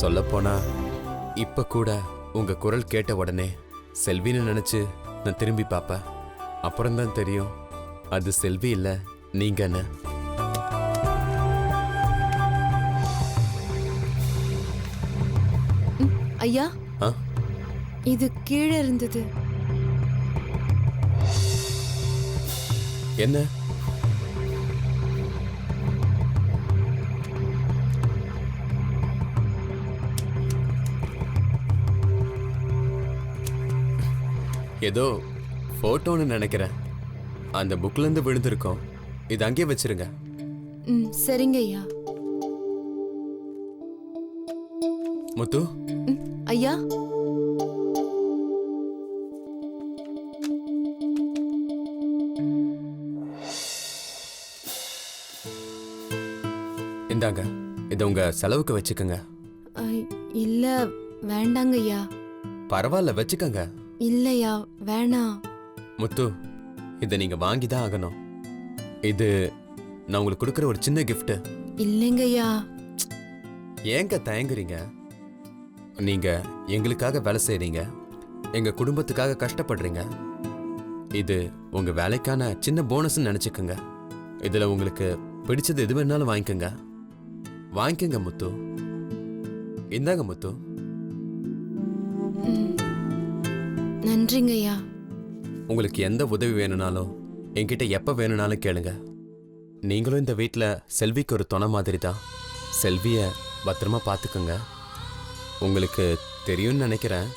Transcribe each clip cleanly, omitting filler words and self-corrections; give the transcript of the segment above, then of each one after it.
சொல்லப்போனா இப்ப கூட உங்க குரல் கேட்ட உடனே செல்வின்னு நினைச்சு நான் திரும்பி பார்ப்பேன். அப்புறம்தான் தெரியும் அது செல்வி இல்ல நீங்கன்னு. ஐயா, இது கீழே இருந்தது. என்ன? ஏதோ போட்டோன்னு நினைக்கிறேன். அந்த புக்ல இருந்து விழுந்திருக்கோம். இது அங்கேயே வச்சிருங்க. சரிங்க ஐயா. முத்து. ஐயா, இந்தாங்க, இதை உங்க செலவுக்கு வச்சுக்கோங்க. இல்ல வேண்டாங்க ஐயா. பரவாயில்ல, வச்சுக்கோங்க. இல்லையா, வேணாம். முத்து, இதை நீங்க வாங்கி தான் ஆகணும். இது நான் உங்களுக்கு கொடுக்குற ஒரு சின்ன கிஃப்ட். இல்லைங்க ஐயா. ஏங்க தயங்குறீங்க? நீங்க எங்களுக்காக வேலை செய்றீங்க, எங்க குடும்பத்துக்காக கஷ்டப்படுறீங்க. இது உங்க வேலைக்கான சின்ன போனஸ் நினைச்சுக்கோங்க. இதுல உங்களுக்கு பிடிச்சது எது வேணாலும் வாங்கிக்கோங்க. வாங்கிக்கோங்க முத்து. இந்தாங்க முத்து. நன்றிங்க ஐயா. உங்களுக்கு எந்த உதவி வேணும்னாலும் என்கிட்ட எப்ப வேணும்னாலும் கேளுங்க. நீங்களும் இந்த வீட்டில் செல்விக்கு ஒரு துணை மாதிரி தான். செல்விய பத்திரமா பார்த்துக்குங்க. உங்களுக்கு தெரியும்னு நினைக்கிறேன்,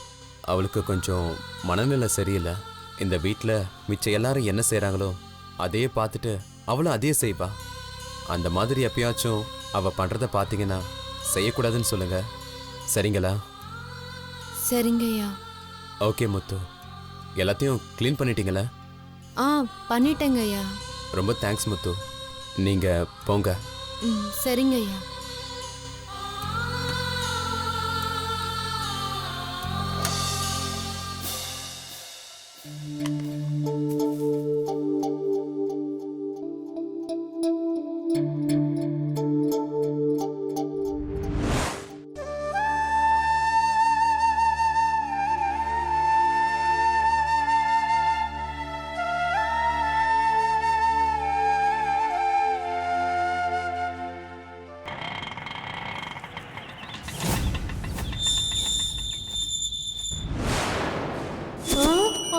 அவளுக்கு கொஞ்சம் மனநிலை சரியில்லை. இந்த வீட்டில் மிச்சம் எல்லாரும் என்ன செய்கிறாங்களோ அதையே பார்த்துட்டு அவளும் அதையே செய்வா. அந்த மாதிரி எப்பயாச்சும் அவள் பண்ணுறத பார்த்தீங்கன்னா செய்யக்கூடாதுன்னு சொல்லுங்க. சரிங்களா? சரிங்க ஐயா. ஓகே முத்து, எல்லாத்தையும் க்ளீன் பண்ணிட்டீங்களா? பண்ணிட்டேங்க ஐயா. ரொம்ப தேங்க்ஸ் முத்து. நீங்கள் போங்க. சரிங்க ஐயா.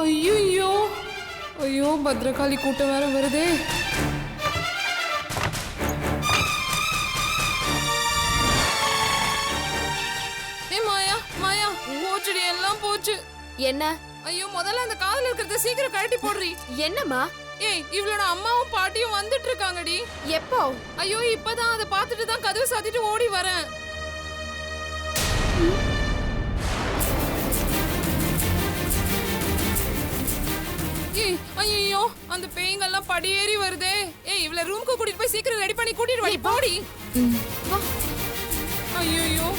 ஐயோ ஐயோ, பத்ரகாளி கூட்டம் வேற வருதே. மாயா மாயா, போச்சுடி, எல்லாம் போச்சு. என்ன? ஐயோ, முதல்ல அந்த காதுல இருக்கிறத சீக்கிரம் கழட்டி போடுறி. என்னம்மா? ஏய், இவளோட அம்மாவும் பாட்டியும் வந்துட்டு இருக்காங்கடி. எப்போ? ஐயோ, இப்பதான் அதை பார்த்துட்டு தான் கதவு சாத்திட்டு ஓடி வரேன். ஏய், ஐயோ, அந்த பேய்ங்கெல்லாம் படியேறி வருதே. ஏய், இவள ரூமுக்கு கூட்டிட்டு போய் சீக்கிரம் ரெடி பண்ணி கூட்டிட்டு வாடி, போடி. ஐயோ,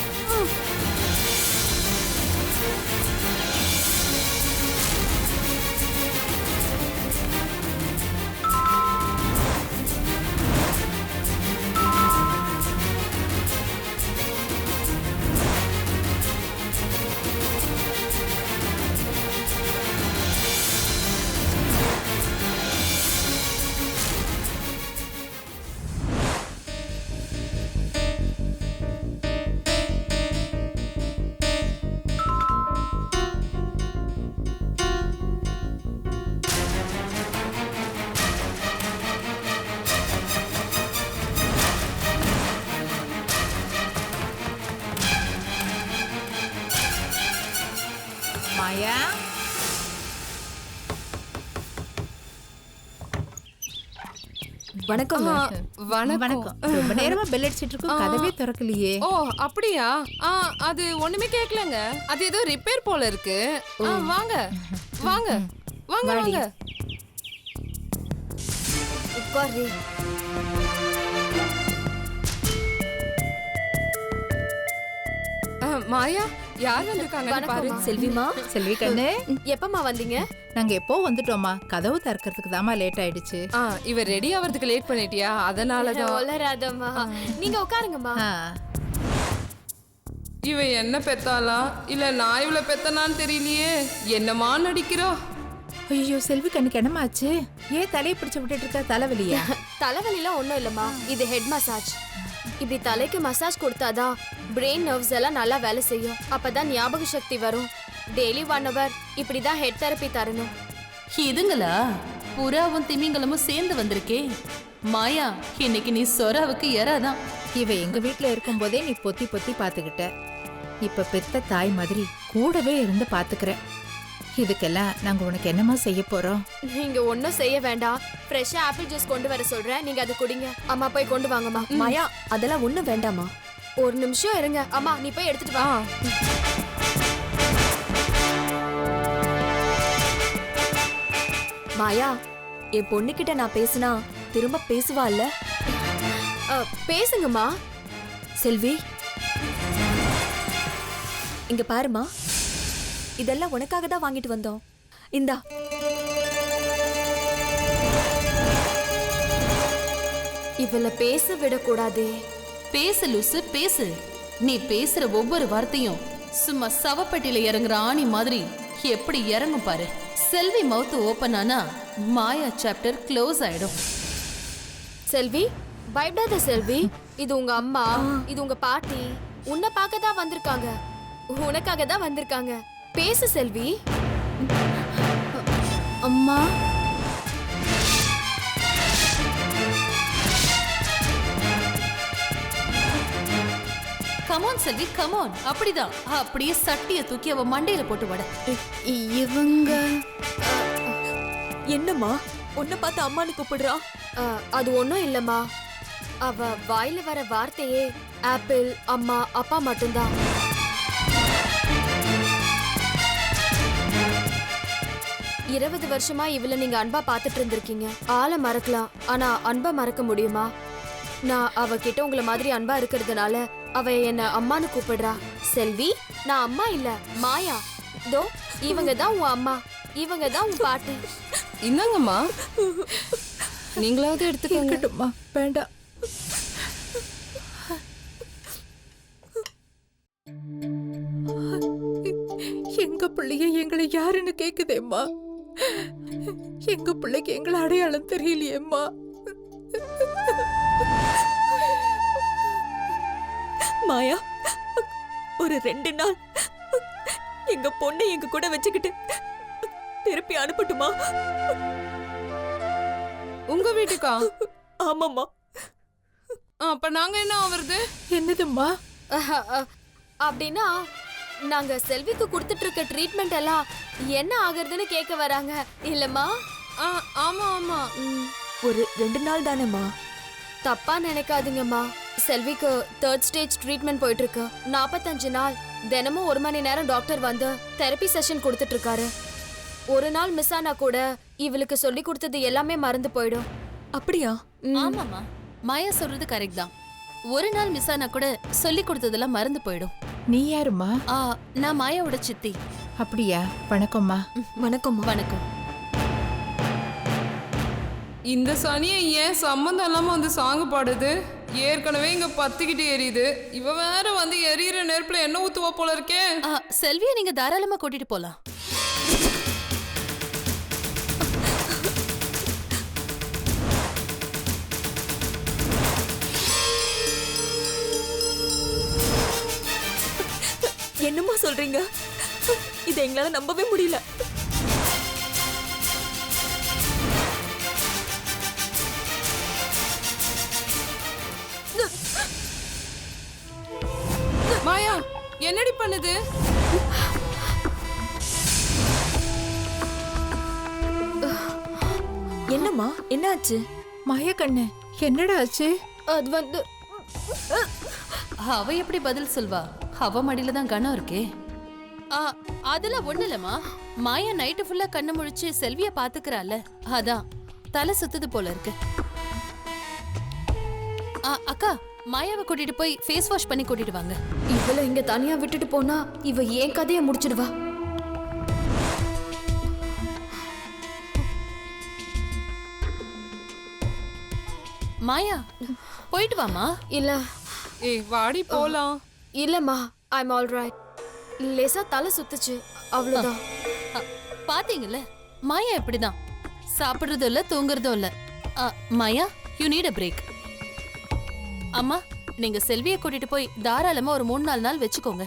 மாயா, வணக்கம். வணக்கம். ரொம்ப நேரமா பெல் அடிச்சிட்டு இருக்கோம், கதவே திறக்கலையே. ஓ, அப்படியா? அது ஒண்ணுமே கேட்கலங்க. அது ஏதோ ரிப்பேர் போல இருக்கு. வாங்க வாங்க வாங்க வாங்க. உட்காரு. மாயா, யார் வந்திருக்காங்க பாரு. செல்விமா. செல்வி கண்ணு, எப்பமா வந்தீங்க? நாங்க எப்போ வந்துட்டோமா, கதவு திறக்கிறதுக்கு தாமா லேட் ஆயிடுச்சு. இவ ரெடி ஆவறதுக்கு லேட் பண்ணிட்டியா? அதனாலதான். ஒலராதம்மா, நீங்க உட்காருங்கம்மா. இவ என்ன பெத்தாளா இல்ல நான் இவளை பெத்தனான்னு தெரியலையே. என்னமா நடிக்கிறா. ஐயோ செல்வி கண்ணுக்கு என்னமாச்சு? ஏன் தலையை பிடிச்சு விட்டுட்டு இருக்க? தலைவலியா? தலைவலிலாம் ஒண்ணும் இல்லம்மா, இது ஹெட் மசாஜ். இப்படி தலைக்கு மசாஜ் கொடுத்தாதான் பிரெயின் நர்வ்ஸ் எல்லாம் நல்லா வேலை செய்யும். அப்பதான் ஞாபக சக்தி வரும். டெய்லி 1 hour இப்படிதான் ஹெட் தெரப்பி தரணும். இதுங்களா புறாவும் திமிங்கலமும் சேர்ந்து வந்திருக்கே. மாயா, இன்னைக்கு நீ சொராவுக்கு எறாதான். இவ எங்க வீட்ல இருக்கும்போதே நீ பொத்தி பொத்தி பாத்துக்கிட்ட. இப்ப பெத்த தாய் மாதிரி கூடவே இருந்து பாத்துக்கிறேன். இதுக்கெல்லாம் நாங்க உனக்கு என்னமா செய்ய போறோம்? நீங்க ஒன்னும் செய்ய வேண்டாம். ஃப்ரெஷ்ஷா ஆப்பிள் ஜூஸ் கொண்டு வர சொல்றேன், நீங்க அது குடிங்க. அம்மா போய் கொண்டு வாங்கம்மா. மாயா, அதெல்லாம் ஒண்ணும் வேண்டாமா. ஒரு நிமிஷம் இருங்க. அம்மா நீ போய் எடுத்துட்டு வா. மாயா, என் பொண்ணுகிட்ட நான் பேசினா திரும்ப பேசுவாள்ல? பேசுங்கம்மா. செல்வி, இங்க பாருமா, இதெல்லாம் உனக்காக தான் வாங்கிட்டு வந்தோம். இந்தா. இவள பேச விடக்கூடாதே. பேசு லூசு பேசு. நீ பேசுற ஒவ்வொரு வார்த்தையும் சும்மா சவப்பட்டியில இறங்குற ஆணி மாதிரி எப்படி இறங்கும் பாரு. செல்வி மவுத் ஓபன் ஆனா மாயா சாப்டர் க்ளோஸ் ஆயிடும். செல்வி, பயப்படாத செல்வி. இது உங்க அம்மா, இது உங்க பாட்டி. உன்னை பார்க்க தான் வந்திருக்காங்க. உனக்காக தான் வந்திருக்காங்க. பேசு செல்வி. அம்மா. கமான் செல்வி கமான். அப்படிதான். அப்படியே சட்டிய தூக்கி அவ மண்டையில போட்டு வட. இவங்க என்னம்மா உன்னை பார்த்து அம்மானு கூப்பிடுறா? அது ஒண்ணும் இல்லம்மா. அவ வாயில வர வார்த்தையே ஆப்பிள், அம்மா, அப்பா மட்டும்தான். இருபது வருஷமா இவள நீங்க அன்பா பாத்துட்டு இருந்திருக்கீங்க. ஆளை மறக்கலாம், ஆனா அன்பா மறக்க முடியுமா? நான் அவகிட்ட உங்களை மாதிரி அன்பா இருக்கிறதுனால அவ என்ன அம்மான்னு கூப்பிடுறா. செல்வி, நான் அம்மா இல்ல, மாயா. தோ இவங்க தான் உன் அம்மா, இவங்க தான் உன் பாட்டி. இந்தாங்கம்மா, நீங்களாவது எடுத்துக்கோங்க. இருக்கட்டும்மா, வேண்டாம். எங்க பிள்ளைய எங்களை யாருன்னு கேக்குதேம்மா. எங்க பிள்ளைக்கு எங்களை அடையாளம் தெரியலையேம்மா. மாயா, ஒரு 2 நாள் எங்க பொண்ணை எங்க கூட வச்சுக்கிட்டு திருப்பி அனுப்பட்டுமா? உங்க வீட்டுக்கா? ஆமாம்மா. அப்ப நாங்க என்ன ஆவறது? என்னதும்மா? அப்படின்னா நாங்க செல்விக்கு கொடுத்துட்டு இருக்க ட்ரீட்மெண்ட் எல்லாம் என்ன ஆகுறதுன்னு கேட்க வராங்க இல்லம்மா? ஆமா ஆமா. ஒரு 2 நாள் தானேம்மா. தப்பா நினைக்காதீங்கம்மா. செல்விக்கு 3rd ஸ்டேஜ் ட்ரீட்மெண்ட் போயிட்டு இருக்கு. 45 நாள் தினமும் 1 மணி நேரம் டாக்டர் வந்து தெரப்பி செஷன் கொடுத்துட்டு இருக்காரு. ஒரு நாள் மிஸ் ஆனா கூட இவளுக்கு சொல்லி கொடுத்தது எல்லாமே மறந்து போயிடும். அப்படியா? ஆமாமா, மாயா சொல்றது கரெக்ட் தான். ஒரு நாள் மிஸ் ஆனா கூட சொல்லி கொடுத்ததெல்லாம் மறந்து போயிடும். நீ யாருமா? நான் மாயாவோட சித்தி. அப்படியா? வணக்கம்மா. வணக்கம்மா. வணக்கம். இந்த சனியை ஏன் சம்மந்தம் இல்லாம வந்து சாங் பாடுது? ஏற்கனவே இங்க பத்திக்கிட்டு எரியுது. இவ வேற வந்து எரியிற நெருப்புல என்ன ஊத்துவா போல இருக்கே. செல்வியை நீங்க தாராளமா கூட்டிட்டு போலாம். என்னம்மா சொல்றீங்க? இதை எங்களால நம்பவே முடியல. மாயா, என்னடி பண்ணுது? என்னம்மா, என்ன ஆச்சு? மாயா கண்ணு, என்னடா ஆச்சு? அது வந்து அவ எப்படி பதில் சொல்வா? அவ மடியில தான் கணம் இருக்கே. அதெல்லாம் ஒண்ணு இல்லம்மா. மாயா நைட்டு ஃபுல்லா கண்ணு முழிச்சு செல்விய பாத்துக்கிறாள். அதான் தலை சுத்துது போல இருக்கு. அக்கா, மாயாவை கூட்டிட்டு போய் ஃபேஸ் வாஷ் பண்ணி கூட்டிட்டு வாங்க. இவள இங்க தனியா விட்டுட்டு போனா இவ ஏன் கதையை முடிச்சிடுவா. மாயா, போயிட்டு வாமா. இல்ல ஏய் வாடி போலாம். இல்லம்மா, ஐம் ஆல் ரைட். லேசா தலை சுத்துச்சு, அவ்வளவுதான். பாத்தீங்கல்ல, மாயா இப்படிதான். சாப்பிடுறதும் இல்ல, தூங்குறதும் இல்ல. மாயா, யூ நீட் அ பிரேக். அம்மா, நீங்க செல்வியை கூட்டிட்டு போய் தாராளமா ஒரு 3-4 நாள் வச்சுக்கோங்க.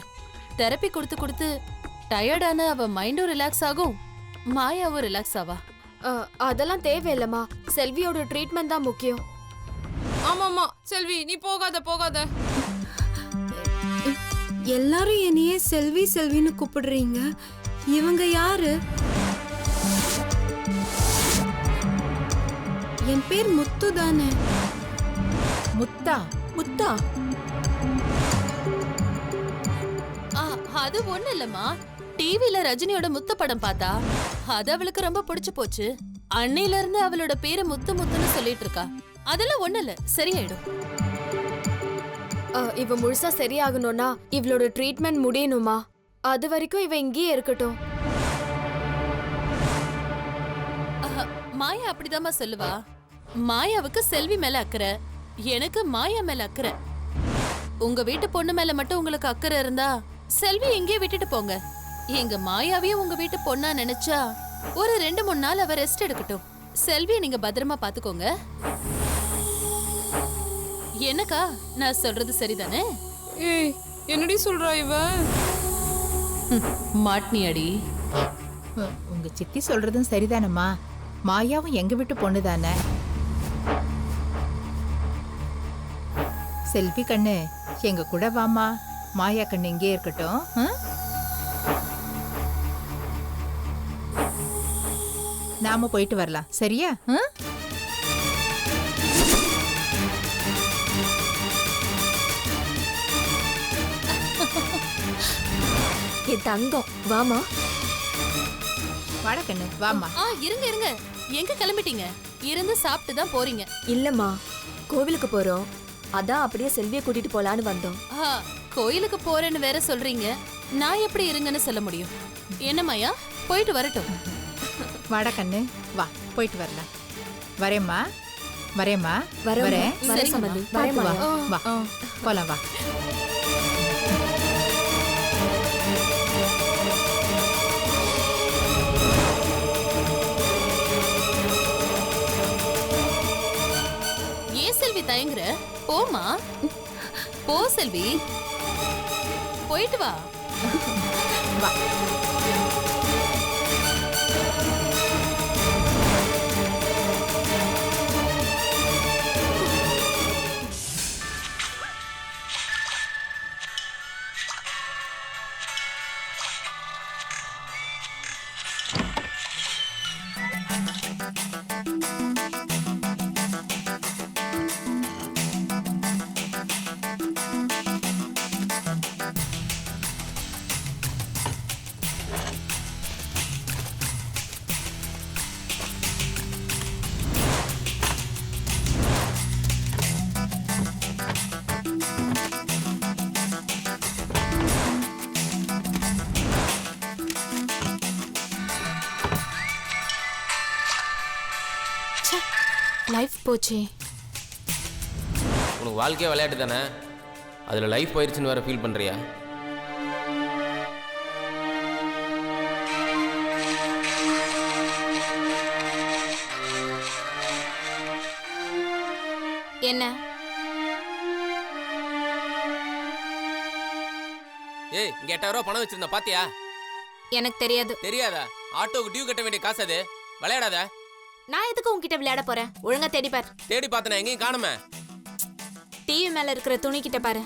தெரப்பி கொடுத்து கொடுத்து டயர்டான அவ மைண்டும் ரிலாக்ஸ் ஆகும், மாயாவும் ரிலாக்ஸ் ஆவா. அதெல்லாம் தேவையில்லம்மா. செல்வியோட ட்ரீட்மெண்ட் தான் முக்கியம். ஆமாம்மா செல்வி, நீ போகாத போகாத. எல்லாரும் என்னையே செல்வி செல்வின்னு கூப்பிடுறீங்க. இவங்க யாரு? என் பேர் முத்து தானே. முத்தா? முத்தா? அது ஒண்ணு இல்லம்மா, டிவில ரஜினியோட முத்து படம் பார்த்தா அது அவளுக்கு ரொம்ப பிடிச்சு போச்சு. அன்னையில இருந்து அவளோட பேரு முத்து முத்துன்னு சொல்லிட்டு இருக்கா. அதெல்லாம் ஒண்ணு இல்ல, சரியாயிடும். இவ முழுசா சரியாகணும்னா இவளோட ட்ரீட்மெண்ட் முடியணுமா? அது வரைக்கும் இவ இங்கேயே இருக்கட்டும். மாயா அப்படிதாம்மா சொல்லுவா. மாயாவுக்கு செல்வி மேல அக்கறை, எனக்கு மாயா மேல அக்கறை. உங்க வீட்டு பொண்ணு மேல மட்டும் உங்களுக்கு அக்கறை இருந்தா செல்வி எங்கேயே விட்டுட்டு போங்க. எங்க மாயாவையும் உங்க வீட்டு பொண்ணா நினைச்சா ஒரு 2-3 நாள் அவ ரெஸ்ட் எடுக்கட்டும். செல்வியை நீங்க பத்திரமா பாத்துக்கோங்க. என்னக்கா, நான் சொல்றது சரிதானே? ஏய், என்னடி சொல்றா இவ? மாட்னியடி. உங்க சித்தி சொல்றதும் சரிதானம்மா. மாயாவும் எங்க வீட்டு பொண்ணு தானே. செல்வி கண்ணு, எங்க கூட வாமா. மாயா கண்ணு இங்கே இருக்கட்டும். நாம போயிட்டு வரலாம், சரியா? என் தங்கம், வாமா. வாடா கண்ணு, வாமா. இருங்க இருங்க, எங்க கிளம்பிட்டீங்க? இருந்து சாப்பிட்டு தான் போறீங்க? இல்லம்மா, கோவிலுக்கு போறோம். அதான் அப்படியே செல்வியை கூட்டிட்டு போலான்னு வந்தோம். கோயிலுக்கு போறேன்னு வேற சொல்றீங்க, நான் எப்படி இருங்கன்னு சொல்ல முடியும்? என்ன மாயா, போயிட்டு வரட்டும். வாடா கண்ணு, வா, போயிட்டு வரலாம். வரேம்மா, வரேம்மா, வரேன். வரேன். வரேன் சம்பந்தி. பார்த்து வரேன் வா, மாயா. வா, போலாம் வா. ஏன் செல்வி தயங்குற? போமா, போ செல்வி, போயிட்டு வா. வா. லைஃப் போச்சே. உனக்கு வாழ்க்கையே விளையாட்டு தானே, அதில் லைஃப் போயிடுச்சுன்னு வேற ஃபீல் பண்ணுறியா? என்ன? ஏய், இங்கே 8000 ரூபா பணம் வச்சிருந்தா பாத்தியா? எனக்கு தெரியாது. தெரியாதா? ஆட்டோவுக்கு டியூ கட்ட வேண்டிய காசு அது. விளையாடாத. நான் எதுக்கு உன்கிட்ட விளையாட போறேன்? ஒழுங்கா தேடி பாரு. தேடி பார்த்தனா எங்கேயும் காணுமே. டிவி மேல இருக்கிற துணி கிட்ட பாரு.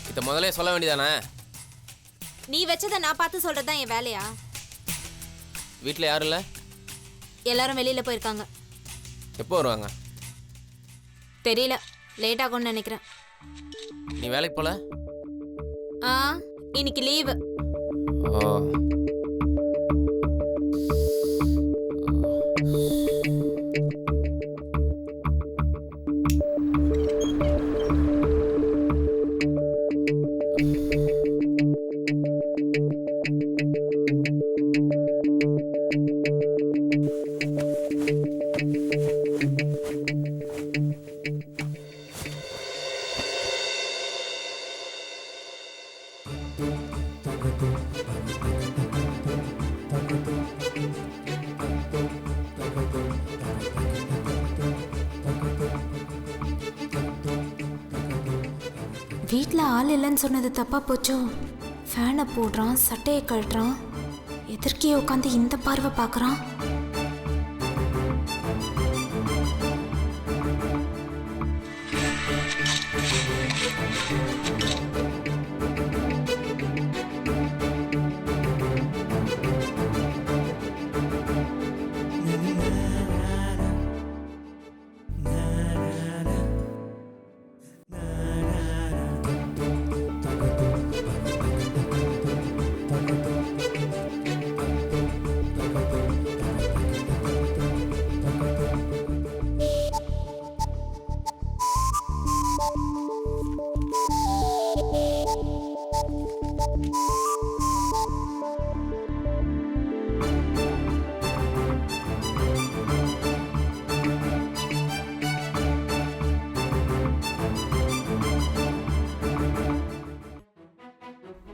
இதை முதலே சொல்ல வேண்டியதானே? நீ வச்சதை நான் பார்த்து சொல்றதுதான் என் வேலையா? வீட்டில் யாரும் இல்லை? எல்லாரும் வெளியில போயிருக்காங்க. எப்போ வருவாங்க? தெரியல, லேட் ஆகும்னு நினைக்கிறேன். நீ வேலைக்கு போல? இன்னைக்கு லீவு. ஓ, வீட்டில் ஆள் இல்லைன்னு சொன்னது தப்பா போச்சோ? ஃபேனை போடுறான், சட்டையை கழட்டுறான், எதிர்க்கே உட்காந்து இந்த பார்வை பார்க்குறான்.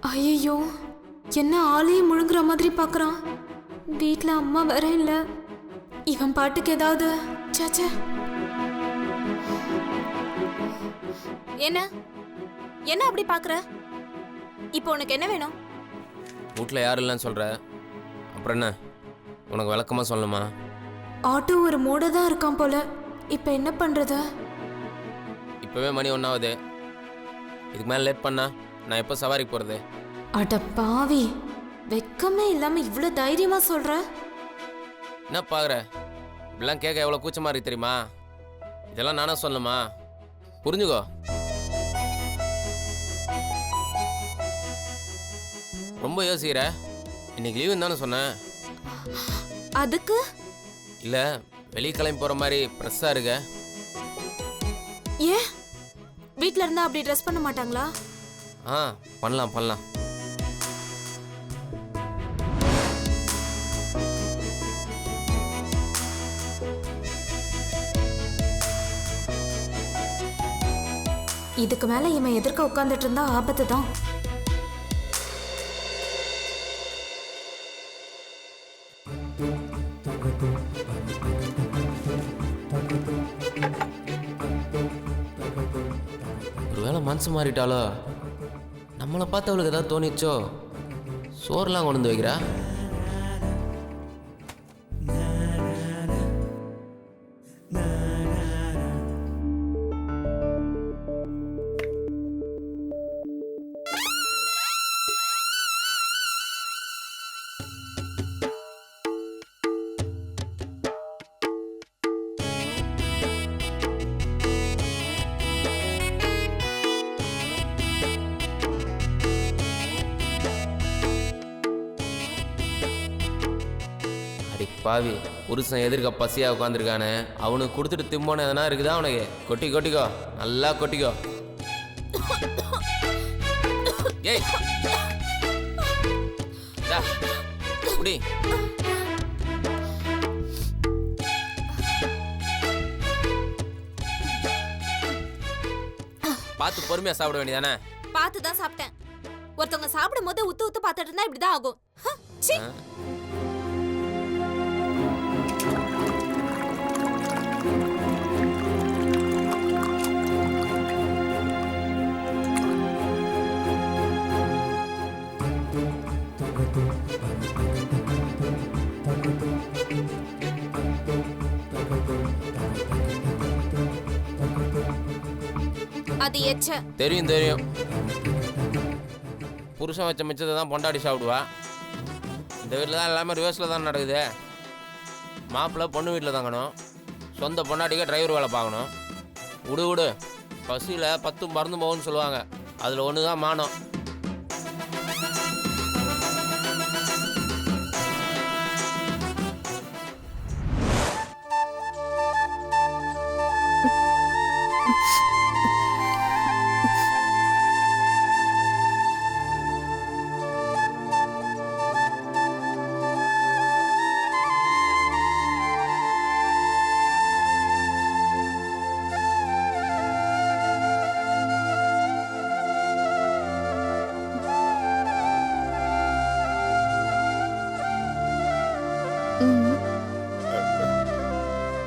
ஐயோ, என்ன ஆளையும் முழுங்குற மாதிரி பார்க்குறான். வீட்டில் அம்மா வேற இல்லை. இவன் பாட்டுக்கு ஏதாவது சாச்சா. என்ன என்ன அப்படி பார்க்குற? இப்போ உனக்கு என்ன வேணும்? வீட்டில் யாரும் இல்லைன்னு சொல்கிற, அப்புறம் என்ன உனக்கு விளக்கமாக சொல்லணுமா? ஆட்டோ ஒரு மூட தான் இருக்கான் போல. இப்போ என்ன பண்ணுறது? இப்போவே மணி 1 ஆகுது. இதுக்கு மேலே லேட் பண்ணா நான் எப்போ சவாரிக்கு போகிறது? அட பாவி, வெக்கமே இல்லாமல் இவ்வளோ தைரியமாக சொல்கிற. என்ன பார்க்குற? இப்படிலாம் கேட்க எவ்வளோ கூச்சமாக இருக்கு தெரியுமா? இதெல்லாம் நானா சொல்லணுமா? புரிஞ்சுக்கோ. ரொம்ப யோசிக்கிற. இன்னைக்கு லீவுன்னு தானே சொன்னேன். அதுக்கு இல்லை, வெளியே கிளம்பி போகிற மாதிரி ப்ரெஸ்ஸாக இருக்க. ஏன் வீட்டில் இருந்தால் அப்படி ட்ரெஸ் பண்ண மாட்டாங்களா? ஆ, பண்ணலாம் பண்ணலாம். இதுக்கு மேலே இவன் எதிர்க்க உட்காந்துட்டு இருந்தா ஆபத்து தான். ஒருவேளை மனசு மாறிட்டாலோ? நம்மளை பார்த்து அவளுக்கு ஏதாவது தோணிச்சோ? சோறுலாம் கொண்டு வந்து வைக்கிறா. பாவி, புருஷன் எதிர்க்க பசியாக உட்காந்துருக்கானே, அவனுக்கு கொடுத்துட்டு திம்போன எதனா இருக்குதா அவனுக்கு? கொட்டிக்கோ, நல்லா கொட்டிக்கோ. ஏய் குடி. பார்த்து பொறுமையா சாப்பிட வேண்டியதானே? பார்த்து தான் சாப்பிட்டேன். ஒருத்தவங்க சாப்பிடும் போது உத்து உத்து பார்த்துட்டு இருந்தா இப்படிதான் ஆகும். ச்சீ. அது எச்ச. தெரியும். புருஷன் வச்ச மிச்சத்தை தான் பொண்டாடி சாப்பிடுவா. இந்த வீட்டில் தான் எல்லாமே ரிவர்ஸில் தான் நடக்குது. மாப்பிள்ளை பொண்ணு வீட்டில் தாங்கணும், சொந்த பொண்டாட்டிக்கு டிரைவர் வேலை பார்க்கணும். விடு, பசியில் 10 மறந்து போகும்னு சொல்லுவாங்க. அதில் ஒன்று தான் மானம்.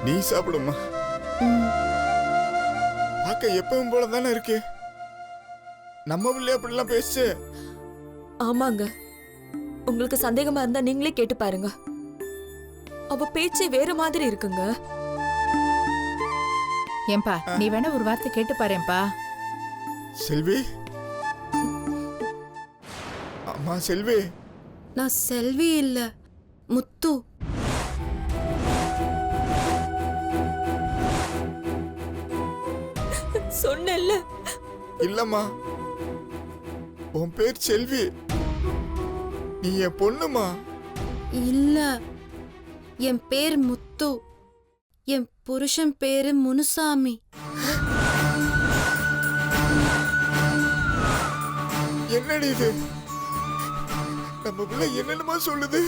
நீ சாப்பிடுமா? பார்க்க எப்பவும் போல தானே இருக்கு. நம்ம பிள்ளை அப்படிலாம் பேசு. ஆமாங்க, உங்களுக்கு சந்தேகமா இருந்தா நீங்களே கேட்டு பாருங்க. அவ பேச்சே வேற மாதிரி இருக்குங்க. ஏன்பா நீ வேணா ஒரு வார்த்தை கேட்டு பாருப்பா. செல்வி, அம்மா செல்வி. நான் செல்வி இல்ல, முத்து. சொன்னேன்ல. இல்லம்மா, உன் பேர் செல்வி. நீ என் பொண்ணுமா? இல்ல, என் பேர் முத்து. என் புருஷன் பேரு முனுசாமி. என்னடி இது? நம்ம பிள்ளை என்னென்னமா சொல்லுது?